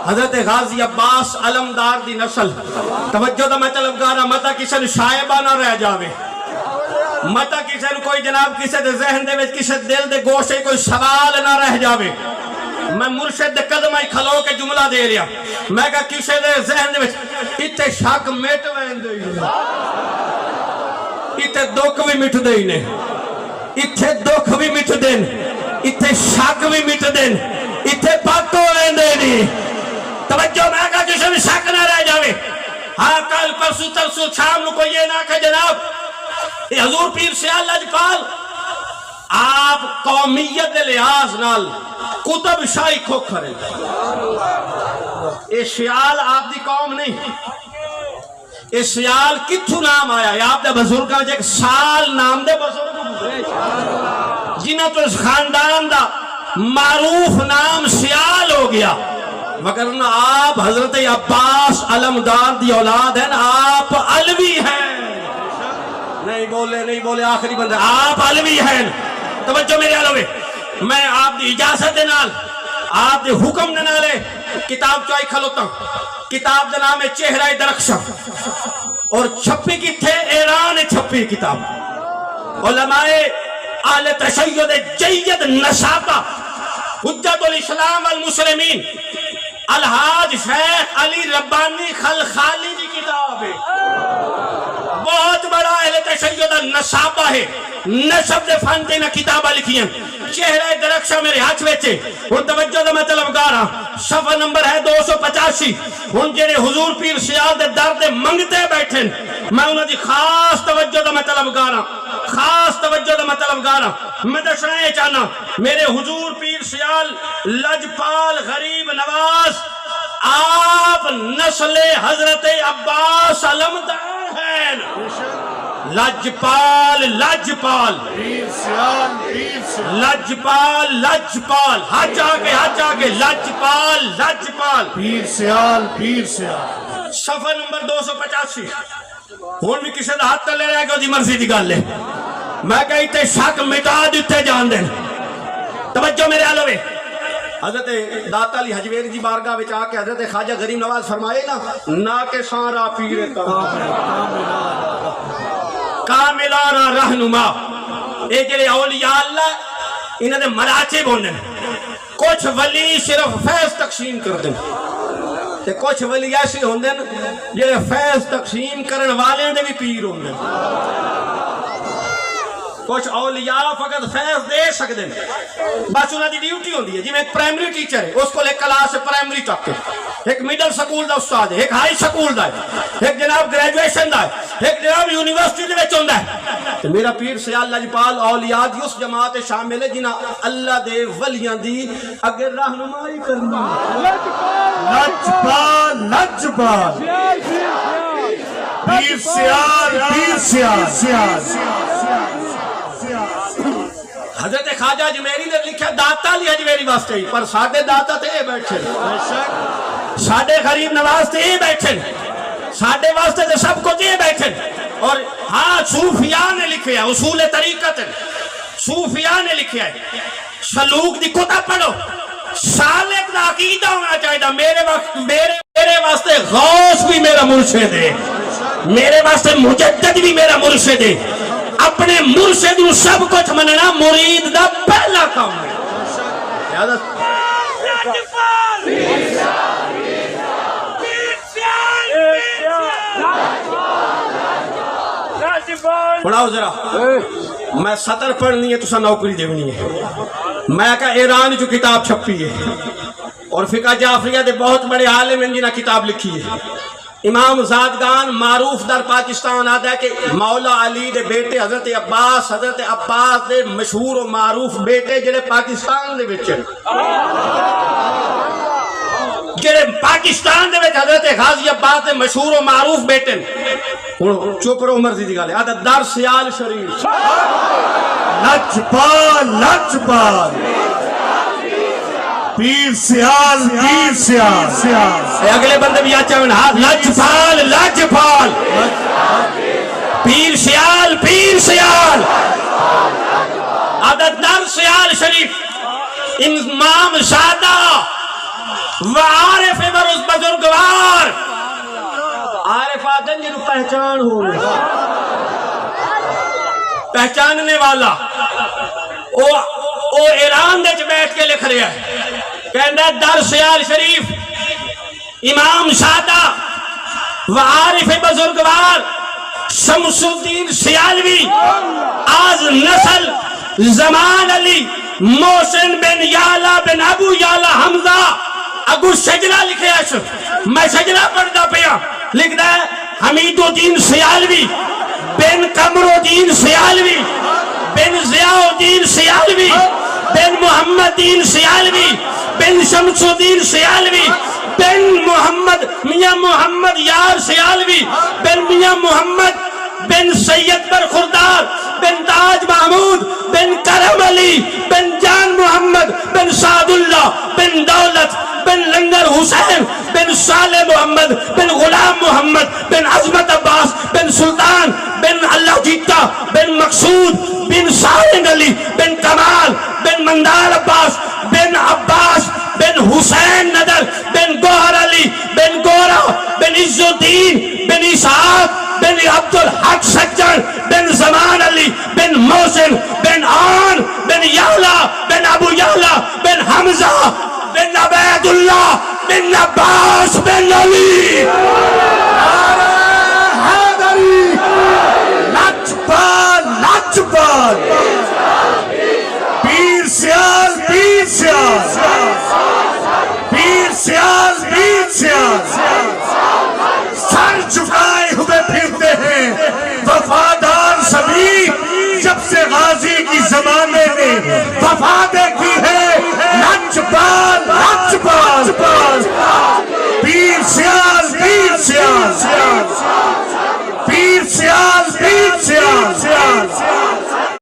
حضرت غازی عباس علمدار دی نسل توجہ دا میں طلبگارا متا کسی نے شائبہ نہ رہ جاوے متا کسی نے کوئی جناب کسی دے ذہن دے وچ کسی دل دے گوشے کوئی سوال نہ رہ جاوے میں مرشد دے قدم آئی کھلو کے جملہ دے رہا میں کہا کسی دے ذہن دے وچ اتے شک میٹ وین دے اتے دکھ بھی مٹ دے اتے دکھ بھی مٹ دین اتے شک بھی مٹ دین اتے پاک ہو وین دے توجہ میں کہا کسی میں شک نہ رہ جاوے ہاں کل پرسو ترسو شام نو کو یہ نہ کہ جناب یہ حضور پیر سیال لجپال آپ قومیت لحاظ نال کتب شاہی کھوکھرے یہ سیال آپ دی قوم نہیں یہ سیال کتھو نام آیا ہے آپ دے بزرگاں جے ایک سال نام دے بزرگ جنہ تو اس خاندان دا معروف نام سیال ہو گیا وگرنہ آپ حضرت عباس علمدار دی اولاد ہیں آپ علوی ہیں نہیں بولے آخری بندہ آپ علوی ہیں توجہ میرے علوے میں آپ دی اجازت دے نال آپ دی حکم دے نالے کتاب چاہی کھلوتا ہوں کتاب دے نام ہے چہرہ درخشاں اور چھپی کی تھے ایران چھپی کتاب علماء اہل تشیع جید نشاطہ حجت الاسلام والمسلمین الحاج شیخ علی ربانی خلخالی کی کتاب ہے بہت بڑا اہل تشیع نصابہ ہے نصب دے فن دینا کتابہ لکھی ہیں چہرہ درخشاں میرے ہاتھ ویچے ان توجہ دا میں طلبگارا صفحہ نمبر ہے 285 ان جنہیں حضور پیر سیال دے درد منگتے بیٹھیں میں انہوں دی خاص توجہ دا میں طلبگارا خاص توجہ دا میں طلبگارا میں دشنائے چاہنا میرے حضور پیر سیال لجپال غریب نواز آپ نسل حضرت عباس علمدار ہیں لجپال حج آگے لجپال پیر سیال صفحہ نمبر 285 ہون بھی کسی دا ہاتھ لے رہے گا دی مرضی دی گال لے میں کہی تے شک مٹا دیتے جان دیں توجہ میرے علوے حضرت داتا علی حجویری جی بارگاہ وچ آ کے حضرت خواجہ غریب نواز فرمائے نا کہ سارا پیر کاملارا رہنما اے جڑے اولیاء اللہ انہاں دے مراتب ہوندے کچھ ولی صرف فیض تقسیم کر دیں تے کچھ ولی ایسے ہوندے جڑے فیض تقسیم کرن والے دے بھی پیر ہوندے کچھ اولیاء فقط فیض دے سکتے ہیں بس انہوں دی ڈیوٹی ہوندی ہے جی میں ایک پرائمری ٹیچر ہے اس کو لے کلاس پرائمری تک ایک میڈل سکول دا استاد ہے ایک ہائی سکول دا ہے ایک جناب گریجویشن دا ہے ایک جناب یونیورسٹی دے وچ ہوندا ہے تو میرا پیر سیال لجپال اولیاء دی اس جماعت شامل ہے جنہاں اللہ دے ولیاں دی اگر رہنمائی کرنی لجپال پیر سیال حضرت خواجہ اجمیری نے لکھا داتا علی حجویری واسطے ہی پر ساڑھے داتا تے بیٹھے ساڑھے غریب نواز تے بیٹھے ساڑھے واسطے تے سب کو تے بیٹھے اور ہاں صوفیاء نے لکھے ہیں اصول طریقت صوفیاء نے لکھے ہیں سلوک دی کتاب پڑھو سالک دا عقیدہ ہونا چاہیے میرے واسطے غوث بھی میرا مرشد ہے میرے واسطے مجدد بھی میرا مرشد ہے اپنے مرشد نو سب کچھ مننا مرید دا پہلا کام ہے پڑھاؤ ذرا میں سطر پڑھنی ہے تسا نوکری دیونی ہے میں کہا ایران جو کتاب چھپی ہے اور فقہ جعفریہ دے بہت بڑے عالم ہیں جنہاں کتاب لکھی ہے امام زادگان معروف در پاکستان آدھا ہے کہ مولا علی دے بیٹے حضرت عباس دے مشہور و معروف بیٹے جڑے پاکستان دے بیٹے جڑے پاکستان دے بیٹے حضرت غازی عباس دے مشہور و معروف بیٹے چوپ رو عمر زیدی گالے آدھا در سیال شریف لجپال پیر سیال اگلے بندے بھی آچا ہوئے ہاتھ لجپال پیر سیال عدد در سیال شریف امام زادہ وعارف و پہچان ہو پہچاننے والا او ایران دے بیٹھ کے لکھ رہا ہے کہنا در سیال شریف امام شادہ و عارف بزرگوار شمس الدین سیالوی آز نسل زمان علی محسن بن یالا بن ابو یالا حمزہ اگو شجرہ لکھے اشر میں شجرہ پڑھتا پیا لکھتا ہے حمید الدین سیالوی بن قمر الدین سیالوی بن ضیاء الدین سیالوی بن محمد دین سیالوی بن شمس الدین سیالوی بن محمد میاں محمد یار سیالوی بن میاں محمد بن سید برخوردار بن تاج محمود بن کرم علی بن جان محمد بن سعد اللہ بن دولت بن لنگر حسین بن صالح محمد بن غلام محمد بن عظمت عباس بن سلطان بن اللہ جیتا بن مقصود بن سالن علی بن کمال بن مندار عباس بن عباس بن حسین ندر بن گوہر علی بن گورا بن عز الدین بن اسحاق بن عبد الحق سجن بن زمان علی بن محسن بن عان بن یعلا بن ابو یعلا بن حمزہ بن عبید اللہ بن عباس بن علی حیدری لاجپال لاجپال پیر سیال پیر سیال پیر سیال پیر سیال سر جھکائے ہوئے پھرتے ہیں وفادار سبھی جب سے غازی کی زمانے نے وفا دیکھی ہے لاجپال لاجپال پیر سیال پیر سیال پیر سیال پیر سیال